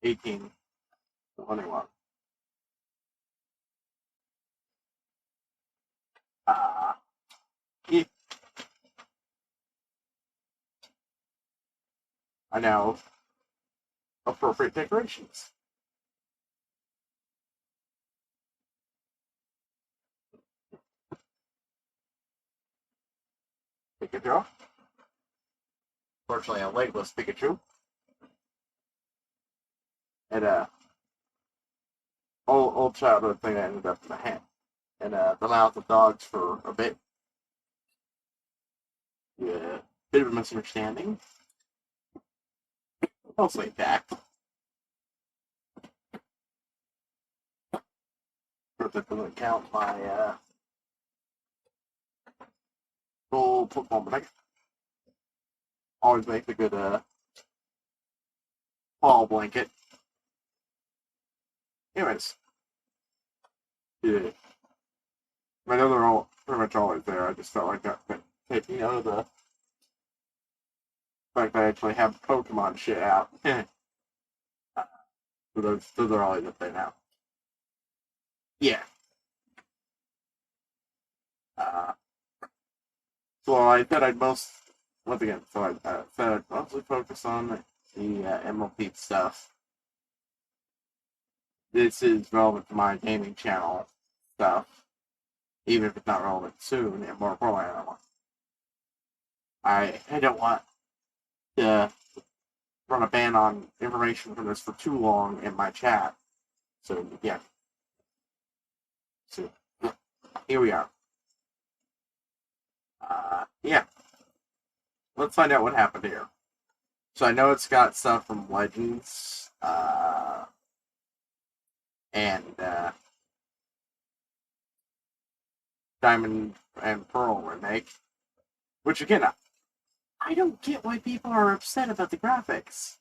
1821. Yeah, I know appropriate decorations. Pikachu. Fortunately, a legless Pikachu. And old childhood thing that ended up in the hand. And the mouth of dogs for a bit. Yeah, bit of a misunderstanding. Mostly intact. But that doesn't count my full football bag. Always make a good fall blanket. Anyways, yeah. I know they're all pretty much always there. I just felt like that taking out of the fact that I actually have Pokemon shit out. So those are always up there now. Yeah. Uh, so I said I'd once again, so I said I'd mostly focus on the MLP stuff. This is relevant to my gaming channel stuff, even if it's not relevant soon, and more importantly, I don't want to run a ban on information from this for too long in my chat. So yeah. So here we are. Yeah. Let's find out what happened here. So I know it's got stuff from Legends, and Diamond and Pearl remake. Which again, I don't get why people are upset about the graphics.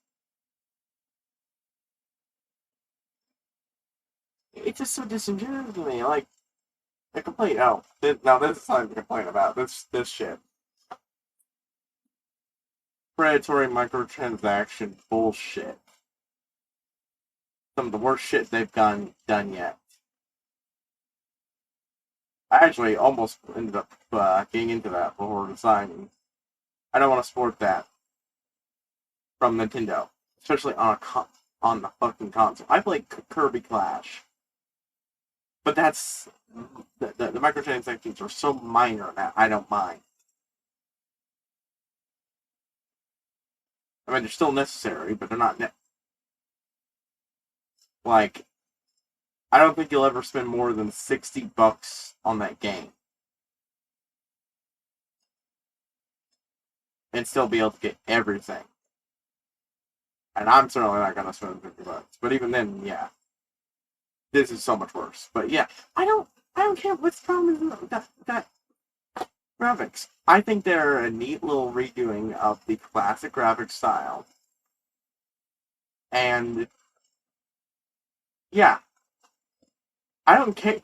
It's just so disingenuous to me. Like, a complaint. Oh, now this is something to complain about. This shit. Predatory microtransaction bullshit. Some of the worst shit they've done yet. I actually almost ended up getting into that before deciding I don't want to support that from Nintendo, especially on the fucking console. I play Kirby Clash, but that's the microtransactions are so minor that I don't mind. I mean, they're still necessary, but they're not like I don't think you'll ever spend more than $60 on that game and still be able to get everything. And I'm certainly not gonna spend $50. But even then, yeah, this is so much worse. But yeah, I don't care what's the problem with that graphics. I think they're a neat little redoing of the classic graphic style. And yeah, I don't care.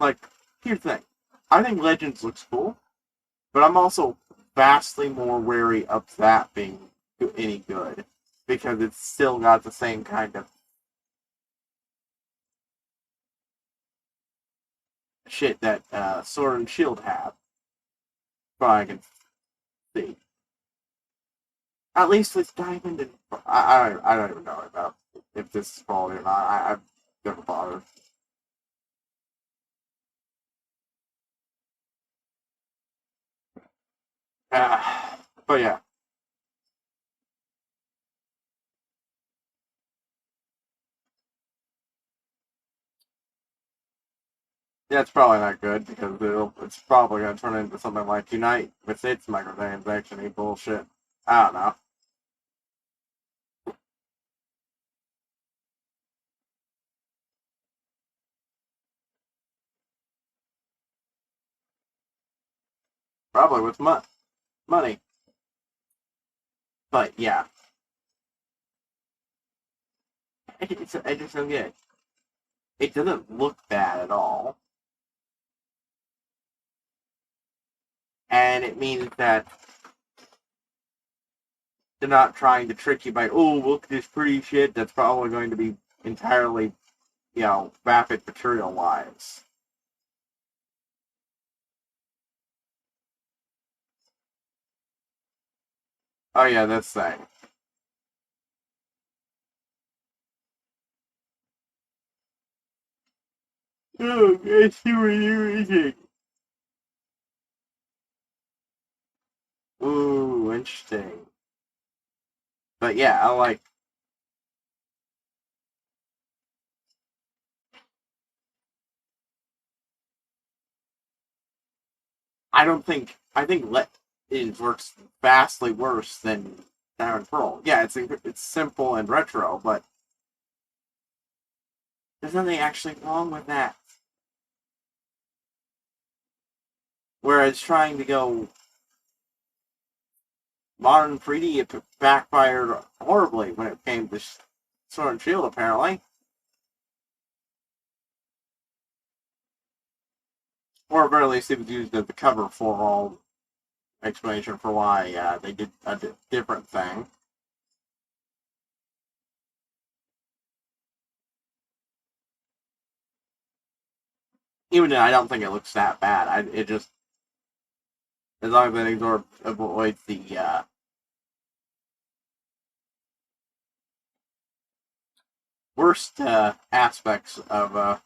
Like, here's the thing. I think Legends looks cool, but I'm also vastly more wary of that being any good because it's still got the same kind of shit that Sword and Shield have. But I can see. At least with Diamond and I don't even know about if this is quality or not. I've never bothered. But yeah, it's probably not good because it's probably going to turn into something like Unite with its microtransaction bullshit. I don't know. Probably with money. But yeah, I just don't get it. It doesn't look bad at all. And it means that They're not trying to trick you by, oh, look at this pretty shit that's probably going to be entirely, vapid material-wise. Oh yeah, that's thing. Oh, I see what you're eating. Ooh, interesting. But yeah, I think Let it works vastly worse than Diamond Pearl. Yeah, it's simple and retro, but there's nothing actually wrong with that. Whereas trying to go modern 3D, it backfired horribly when it came to Sword and Shield, apparently. Or at very least it was used as the cover for all explanation for why they did a different thing. Even then, I don't think it looks that bad. It just, as long as it avoids the worst aspects of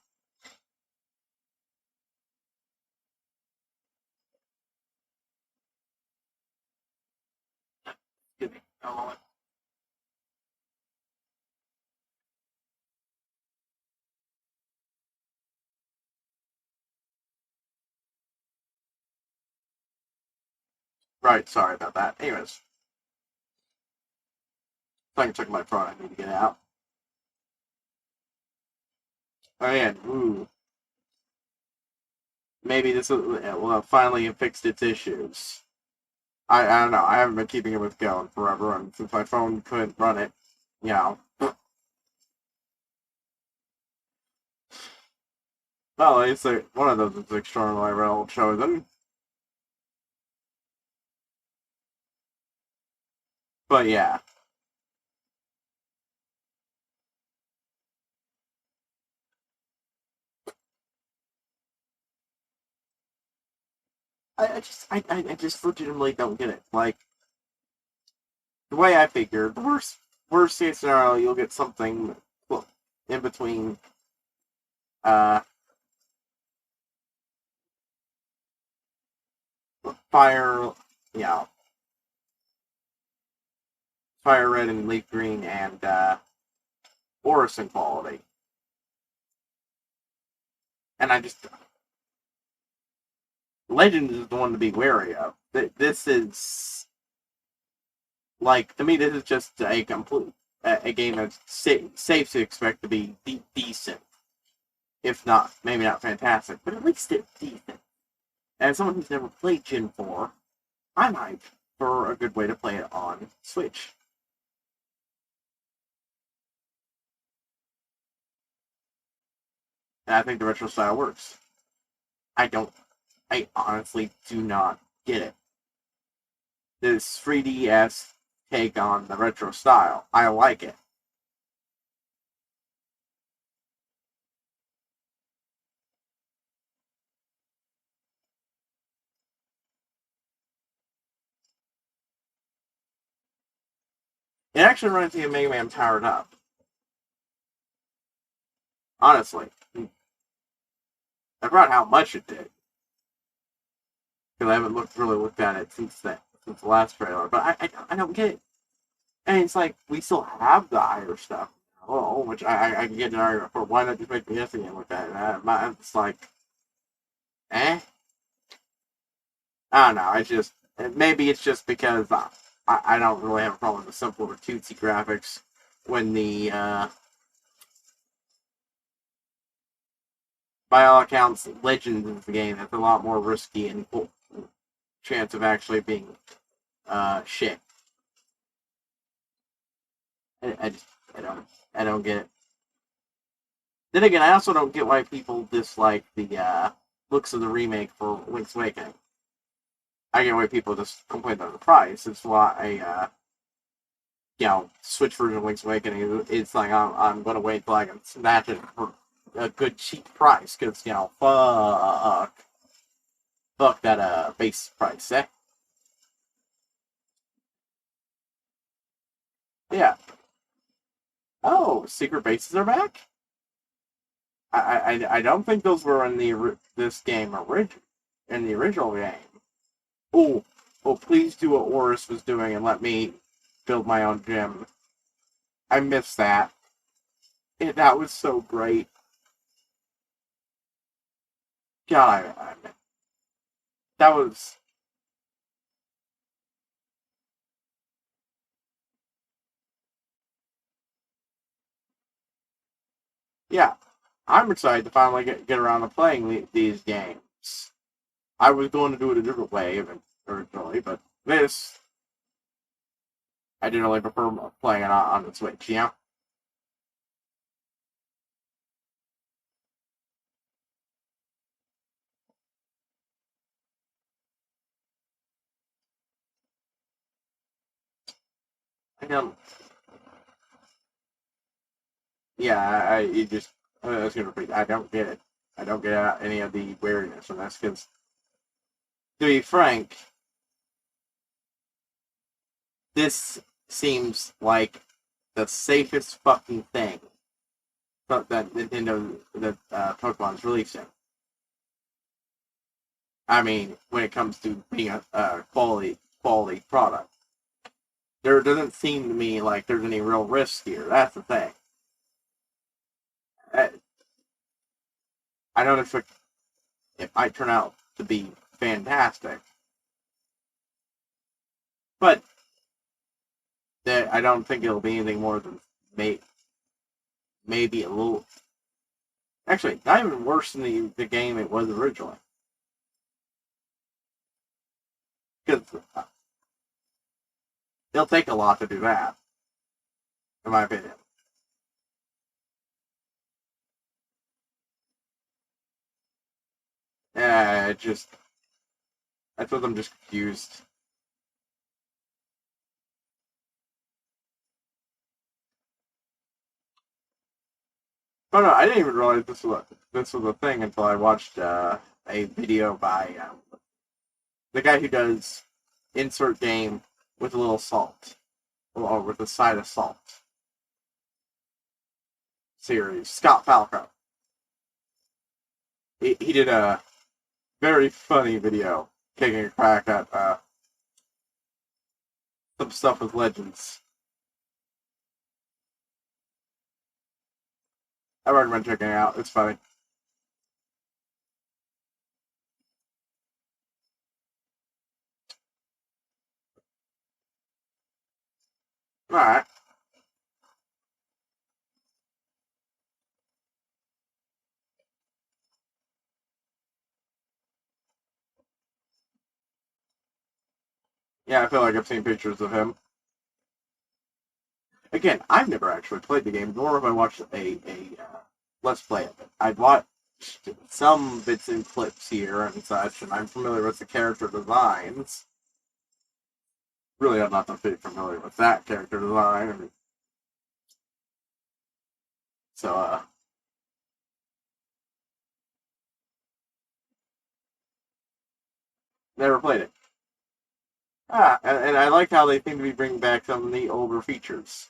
excuse me, a moment. Right, sorry about that. Anyways, I can check my phone. I need to get out. Oh yeah, ooh. Maybe this will have finally fixed its issues. I don't know. I haven't been keeping it with going forever, and since my phone couldn't run it, you know. Well, at least one of those is extraordinarily well chosen. But yeah, I just legitimately don't get it. Like the way I figured, the worst case scenario, you'll get something in between uh fire, yeah, fire red and leaf green and Orison quality. And I just Legend is the one to be wary of. This is like to me, this is just a complete a game that's safe to expect to be decent, if not maybe not fantastic, but at least it's decent. And as someone who's never played Gen 4, I'm hyped for a good way to play it on Switch. And I think the retro style works. I don't. I honestly do not get it. This 3DS take on the retro style. I like it. It actually runs me a Mega Man powered up. Honestly. I forgot how much it did. Because I haven't really looked at it since since the last trailer. But I don't get it. And it's like, we still have the higher stuff. Oh, which I can get an argument for. Why not just make the yes again with that? And I'm just like, eh? I don't know. Maybe it's just because I don't really have a problem with the simple or cutesy graphics when by all accounts, Legends is the game that's a lot more risky and chance of actually being shit. I just I don't get it. Then again, I also don't get why people dislike the looks of the remake for Link's Awakening. I get why people just complain about the price. It's why Switch version of Link's Awakening. It's like I'm gonna wait till I can snatch it for a good cheap price, because fuck that base price, eh? Yeah. Oh, secret bases are back. I don't think those were in this game in the original game. Oh, please do what Oris was doing and let me build my own gym. I missed that. That was so great. God, that was. Yeah, I'm excited to finally get around to playing these games. I was going to do it a different way originally, but this I generally prefer playing it on the Switch. You know. I don't. Yeah, you just. I was gonna repeat. I don't get it. I don't get any of the wariness from this because, to be frank, this seems like the safest fucking thing that Nintendo that Pokemon's releasing. I mean, when it comes to being a quality product, there doesn't seem to me like there's any real risk here. That's the thing. I, I don't expect it might turn out to be fantastic, but I don't think it'll be anything more than maybe a little. Actually, not even worse than the game it was originally. Because it'll take a lot to do that, in my opinion. It just, I thought I'm just confused. Oh no, I didn't even realize this was a thing until I watched a video by the guy who does insert game with a little salt, or with a side of salt series. Scott Falco. He did a very funny video taking a crack at some stuff with Legends. I recommend checking it out. It's funny. All right. Yeah, I feel like I've seen pictures of him. Again, I've never actually played the game, nor have I watched a let's play of it. I've watched some bits and clips here and such, and I'm familiar with the character designs. Really, I'm not that familiar with that character design. I mean, so, never played it. And I like how they seem to be bringing back some of the older features.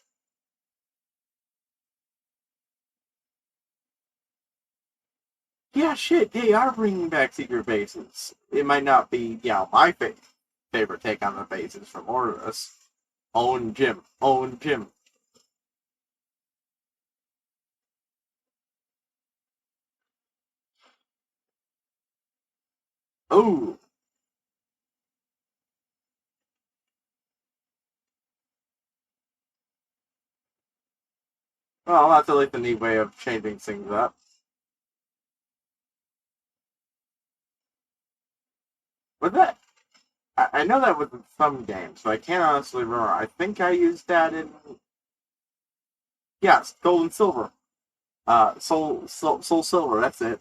Yeah, shit, they are bringing back secret bases. It might not be, my favorite take on the bases from Mortis. Own Jim. Own Jim. Oh, well, that's like the neat way of changing things up. But I know that was in some games, but I can't honestly remember. I think I used that in, yes, Gold and Silver. Soul Silver, that's it.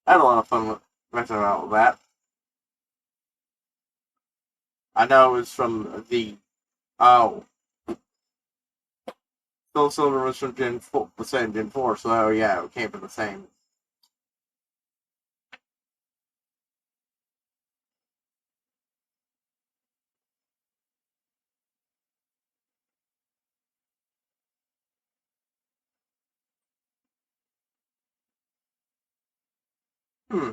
I had a lot of fun messing around with that. I know it was from the Oh, Soul Silver was from Gen 4, the same Gen 4, so yeah, it came from the same. Hmm.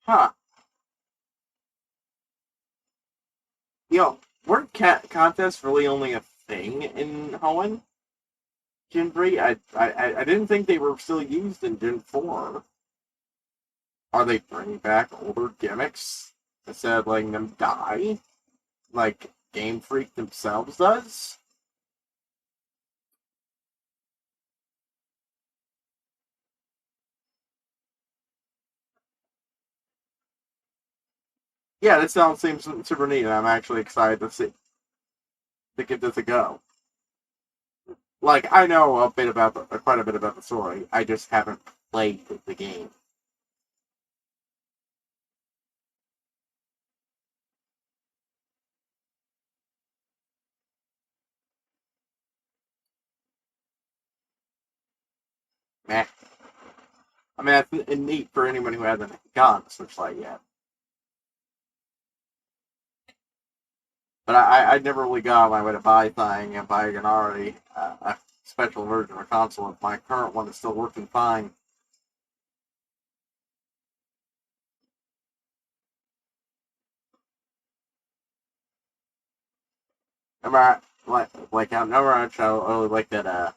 Huh. Yo, weren't cat contests really only a thing in Hoenn? Gen 3? I didn't think they were still used in Gen 4. Are they bringing back older gimmicks instead of letting them die? Like Game Freak themselves does? Yeah, this sounds seems super neat, and I'm actually excited to give this a go. Like, I know quite a bit about the story. I just haven't played the game. Meh. I mean, that's neat for anyone who hasn't gone to Switch Lite yet. But I never really got on my way to buy thing and buying an already a special version of a console. If my current one is still working fine. Remember, like I remember I really like that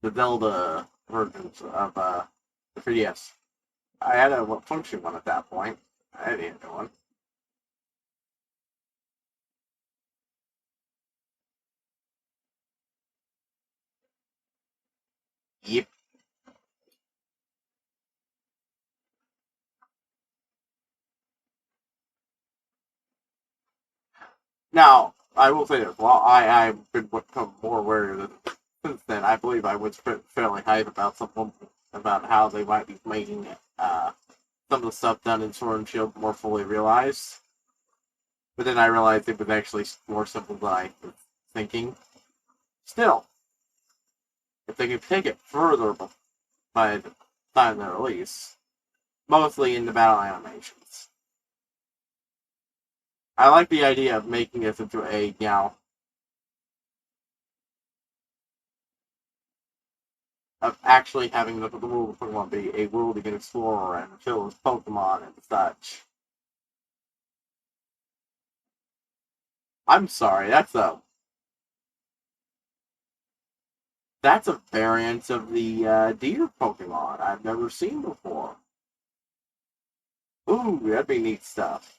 the Zelda versions of the 3DS. I had a function one at that point. I didn't know one. Yep. Now, I will say this. While I've become more aware of this since then, I believe I was fairly hyped about something about how they might be making some of the stuff done in Sword and Shield more fully realized. But then I realized it was actually more simple than I was thinking. Still, if they could take it further by the time of the release, mostly in the battle animations. I like the idea of making this into of actually having the world of Pokemon be a world you can explore and fill with Pokemon and such. I'm sorry, that's a variant of the deer Pokemon I've never seen before. Ooh, that'd be neat stuff.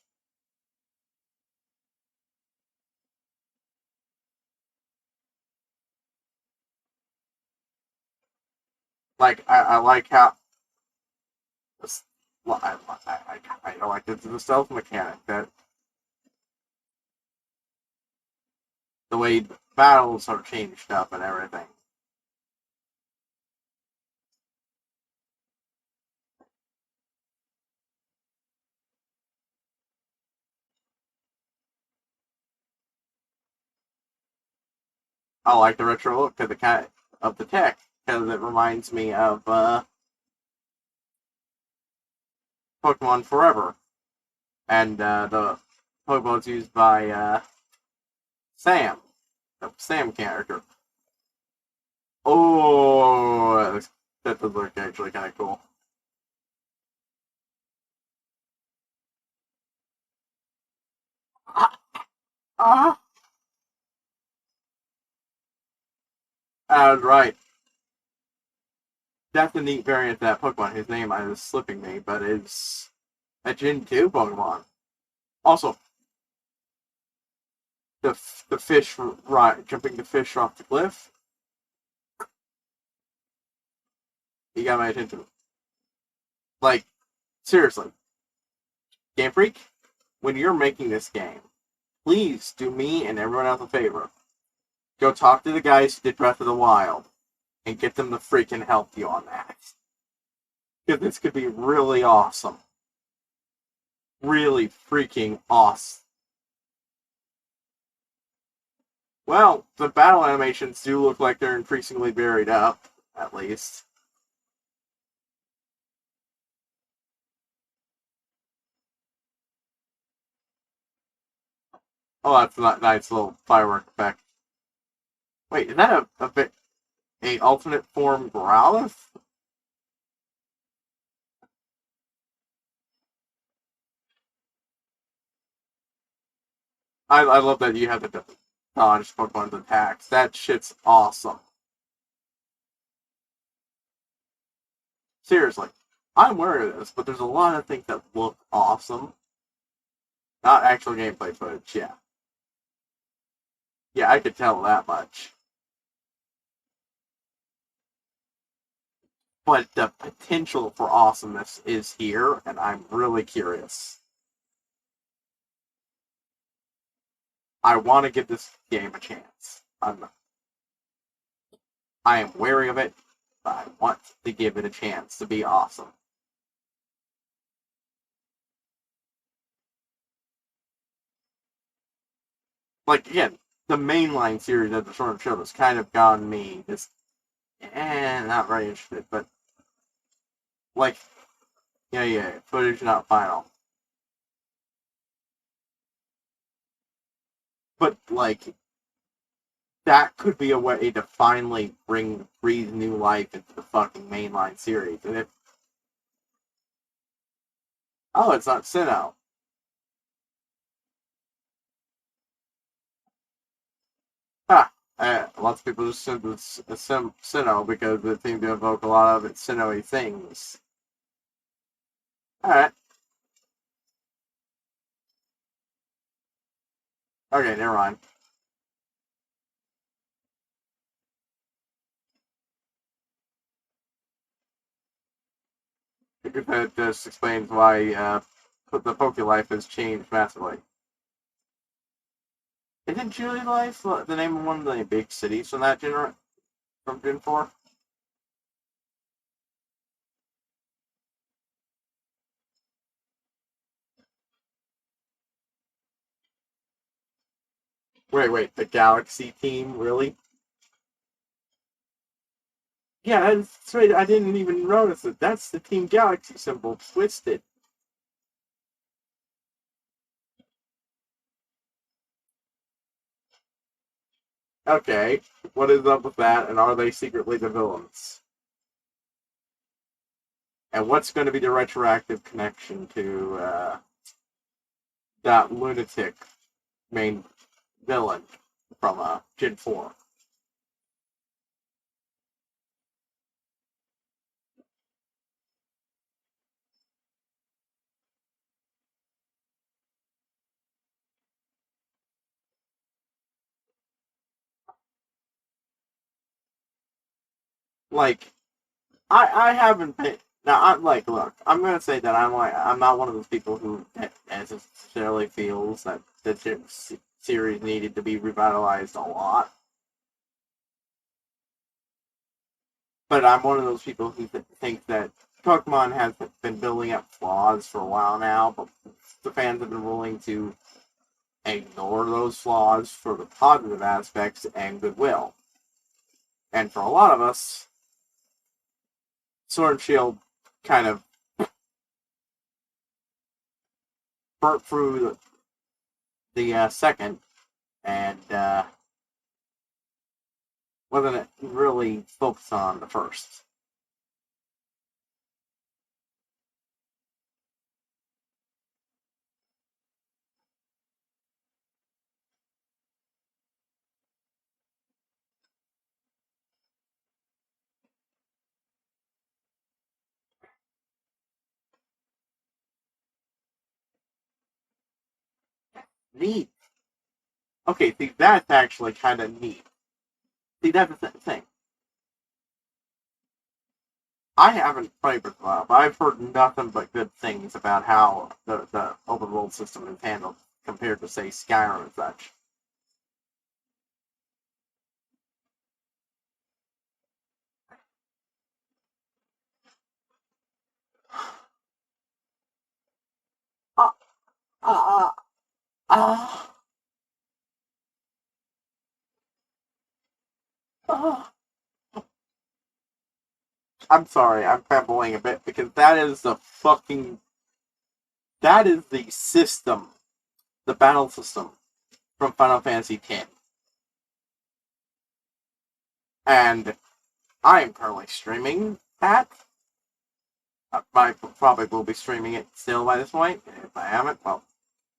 Like I like how well, I like the stealth mechanic that the way battles are changed up and everything. I like the retro look of the tech because it reminds me of Pokemon Forever and the Pokemon's used by Sam, the Sam character. Oh, that does look actually kind of cool. Ah, ah, right. That's a neat variant of that Pokemon. His name is slipping me, but it's a Gen 2 Pokemon. Also, the fish right jumping the fish off the cliff. You got my attention. Like seriously, Game Freak, when you're making this game, please do me and everyone else a favor. Go talk to the guys who did Breath of the Wild and get them to freaking help you on that. Because this could be really awesome. Really freaking awesome. Well, the battle animations do look like they're increasingly buried up, at least. Oh, that's a nice little firework effect. Wait, is that a alternate form Growlithe? I love that you have to dodge Pokemon's attacks. That shit's awesome. Seriously. I'm aware of this, but there's a lot of things that look awesome. Not actual gameplay footage, yeah. Yeah, I could tell that much. But the potential for awesomeness is here, and I'm really curious. I want to give this game a chance. I am wary of it, but I want to give it a chance to be awesome. Like, again, the mainline series of the Sword and Shield has kind of gotten me just, not very interested, but, like, yeah, footage not final. But, like, that could be a way to finally breathe new life into the fucking mainline series. And oh, it's not Sinnoh. Ha! Lots of people just assume it's Sinnoh because it seems to evoke a lot of its Sinnoh-y things. Alright. Okay, never mind. Because that just explains why the Poke-Life has changed massively. Isn't Julie Life the name of one of the big cities from that from Gen 4? Wait, the Galaxy team, really? Yeah, that's right. I didn't even notice it. That's the Team Galaxy symbol twisted. Okay, what is up with that? And are they secretly the villains? And what's going to be the retroactive connection to that lunatic main villain from Gen 4? Like, I haven't been. Now, I'm like, look, I'm gonna say that I'm not one of those people who necessarily feels that the series needed to be revitalized a lot. But I'm one of those people who think that Pokemon has been building up flaws for a while now, but the fans have been willing to ignore those flaws for the positive aspects and goodwill. And for a lot of us, Sword and Shield kind of burnt through the second, and wasn't really focused on the first. Neat. Okay, see, that's actually kind of neat. See, that's the thing. I haven't played with but I've heard nothing but good things about how the open world system is handled compared to, say, Skyrim and such. Ah, ah, ah. I'm sorry, I'm babbling a bit because that is the system, the battle system from Final Fantasy X, and I am currently streaming that. I probably will be streaming it still by this point. If I haven't, well,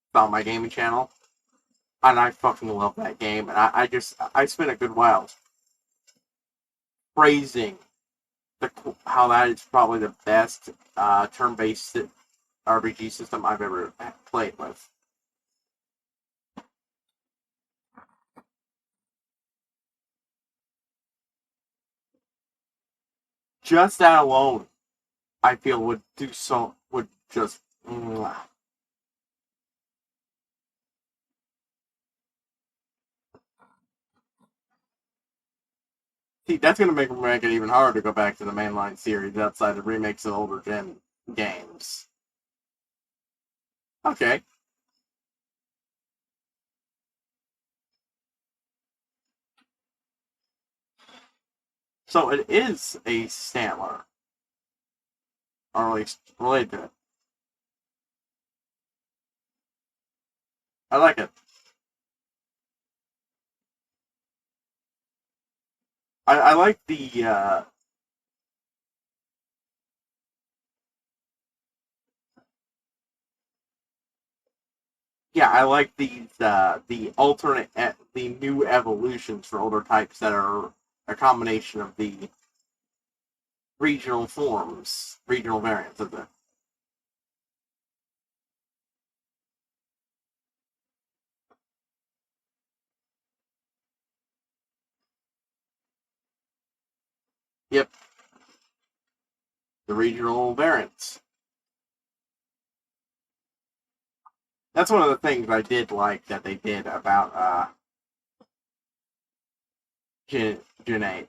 it's on my gaming channel, and I fucking love that game. And I spent a good while praising how that is probably the best turn-based RPG system I've ever played with. Just that alone, I feel would just. See, that's going to make it even harder to go back to the mainline series outside of remakes of older gen games. Okay. So it is a Stantler, or at least related to it. I like it. I like the yeah, I like the alternate the new evolutions for older types that are a combination of the regional variants of the. Yep, the regional variants. That's one of the things I did like that they did about Gen 8,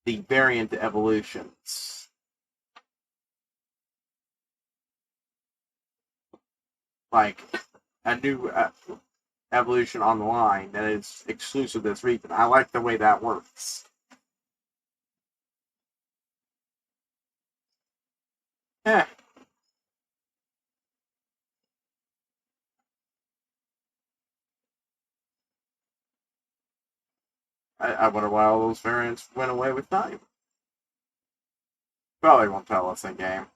the variant evolutions. Like a new evolution on the line that is exclusive to this region. I like the way that works. Eh, I wonder why all those variants went away with time. Probably won't tell us in game.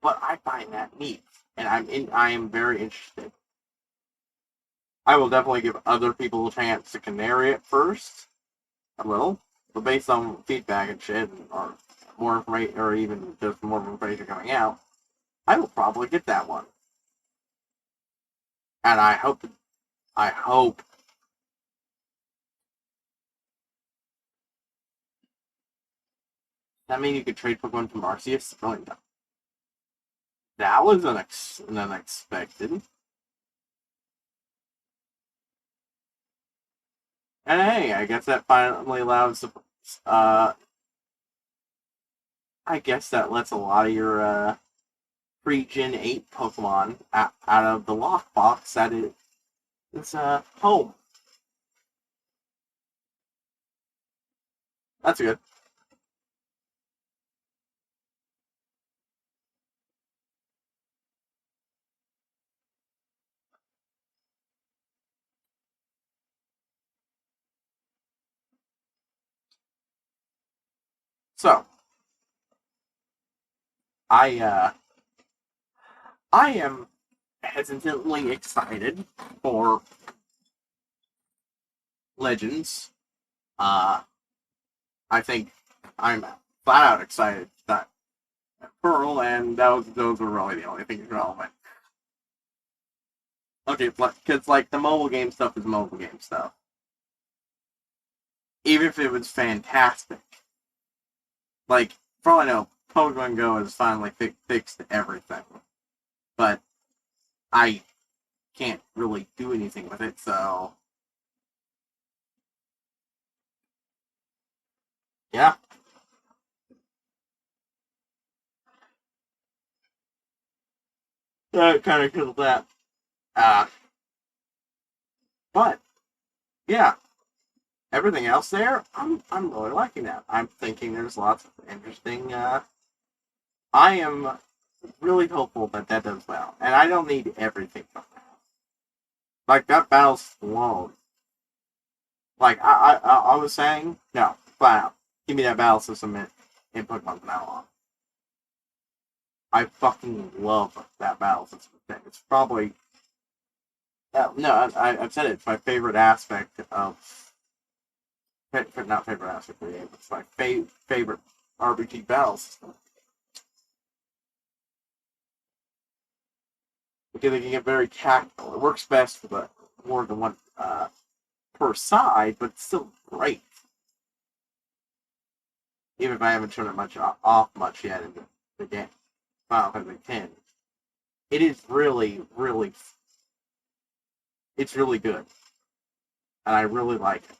But I find that neat, and I am very interested. I will definitely give other people a chance to canary it first, a little, but based on feedback and shit, or more information, or even just more information coming out, I will probably get that one. And I hope that means you could trade Pokemon from Arceus. Really, that was unexpected. And hey, I guess that finally allows. Uh, I guess that lets a lot of your pre-Gen 8 Pokemon out of the lockbox that is home. That's good. So I I am hesitantly excited for Legends. Uh, I think I'm flat out excited that Pearl and those were really the only things relevant. Okay, because like the mobile game stuff is mobile game stuff. Even if it was fantastic, like for all I know, Pokemon Go has finally fixed everything. But I can't really do anything with it, so yeah. That kind of kills that. Uh, but yeah, everything else there, I'm really liking that. I'm thinking there's lots of interesting. I am really hopeful that that does well, and I don't need everything from that. Like that battle's alone. Like I was saying, no, flat out, give me that battle system in Pokemon from now on. I fucking love that battle system. It's probably no, I've said it. It's my favorite aspect of not favorite aspect of the game. It's my favorite RPG battle system because it can get very tactical. It works best for the more than one per side, but it's still great. Even if I haven't turned it much off much yet in the game, Final Fantasy X, it is really, really, it's really good, and I really like it.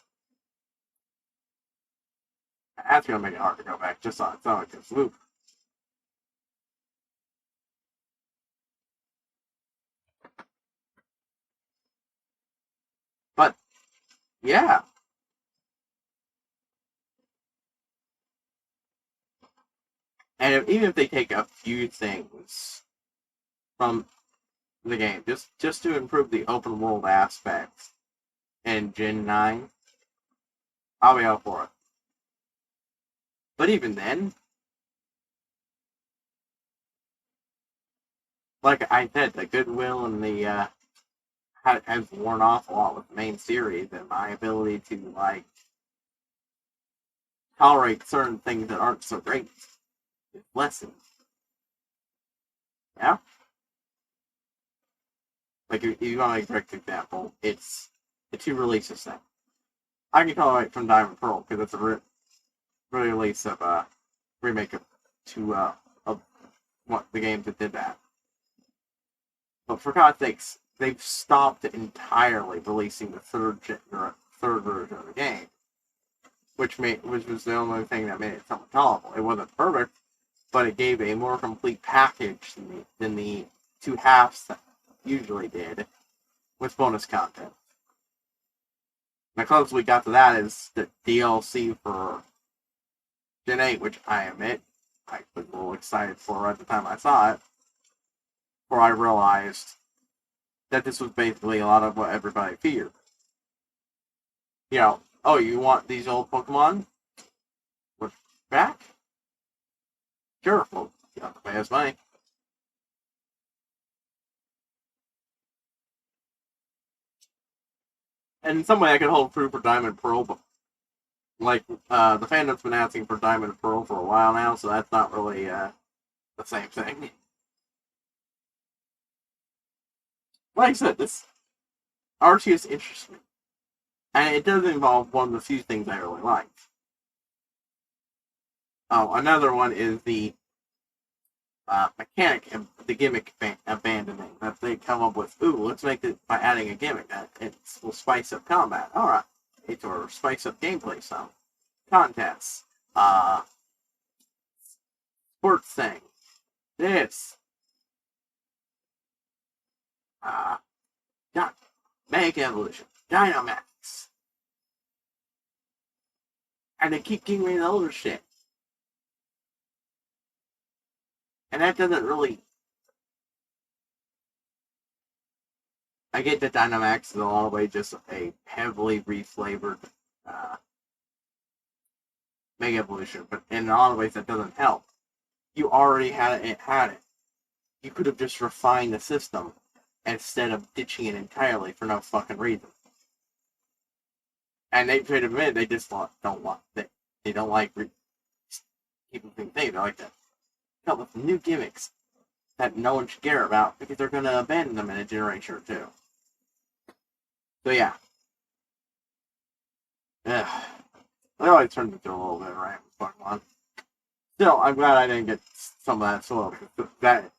That's gonna make it hard to go back just on its own because loop. But yeah, and even if they take a few things from the game, just to improve the open world aspects in Gen 9, I'll be out for it. But even then, like I said, the goodwill and the has worn off a lot with the main series, and my ability to like tolerate certain things that aren't so great is lessened. Yeah, like if you want a direct example, it's the two releases thing. I can tolerate from Diamond Pearl because it's a release of a remake of what the games that did that. But for God's sakes, they've stopped entirely releasing the third version of the game, which was the only thing that made it somewhat tolerable. It wasn't perfect, but it gave a more complete package than the two halves that usually did, with bonus content. The closest we got to that is the DLC for Gen 8, which I admit I was a little excited for at the time I saw it, before I realized that this was basically a lot of what everybody feared. You know, oh, you want these old Pokemon back? Sure, well, you have to pay us money. And in some way, I could hold true for Diamond Pearl, but like the fandom's been asking for Diamond Pearl for a while now, so that's not really the same thing. Like I said, this Arceus interests me, and it does involve one of the few things I really like. Oh, another one is the mechanic and the gimmick abandoning that they come up with. Ooh, let's make it by adding a gimmick that it will spice up combat. All right, it or spice up gameplay some contests, sports thing. This, uh, got Mega Evolution, Dynamax, and they keep giving me the older shit, and that doesn't really. I get that Dynamax is in a lot of ways just a heavily reflavored Mega Evolution, but in a lot of ways that doesn't help. You already had it. You could have just refined the system instead of ditching it entirely for no fucking reason. And they try to admit they just don't want they don't like keeping things safe. They like to come up with new gimmicks that no one should care about because they're going to abandon them in a generation or two. So yeah. Ugh. It always turns into a little bit of rant with Pokemon. Still, I'm glad I didn't get some of that soil because that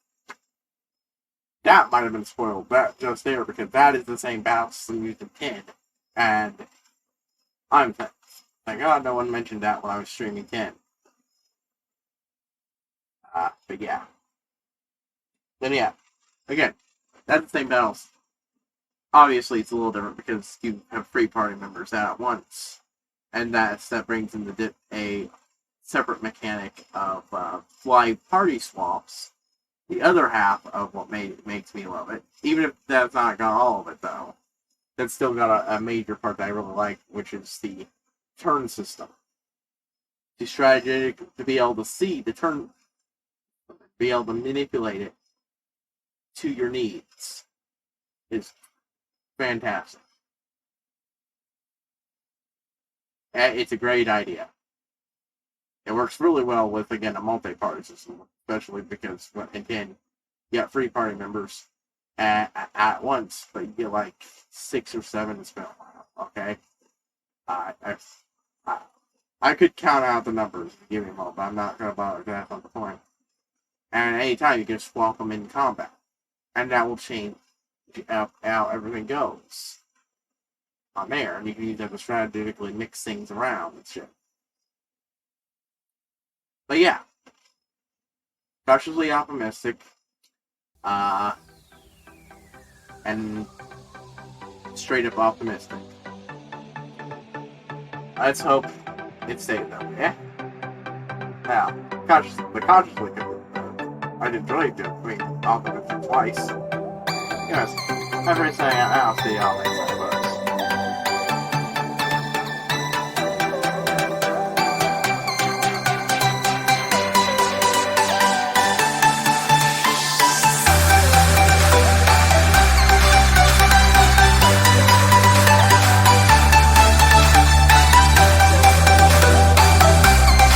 that might have been spoiled that just there, because that is the same battle system used in 10. And I'm like, oh, no one mentioned that when I was streaming 10. But yeah. Then yeah, again, that's the same battles. Obviously, it's a little different because you have 3 party members out at once, and that brings in a separate mechanic of fly party swaps. The other half of what makes me love it, even if that's not got all of it though, that's still got a major part that I really like, which is the turn system. The strategy to be able to see the turn, be able to manipulate it to your needs is fantastic. It's a great idea. It works really well with, again, a multi-party system, especially because, again, you got 3 party members at once, but you get like 6 or 7 to spell. Okay? I could count out the numbers and give them all, but I'm not going to bother. That's not the point. And at any time, you can swap them in combat. And that will change how everything goes on there. And you can use that to strategically mix things around and shit. But yeah. Cautiously optimistic. And straight up optimistic. Let's hope it stays that way, yeah? Now, consciously, I'd enjoy doing optimistic twice. Yes, every saying I'll see y'all next time.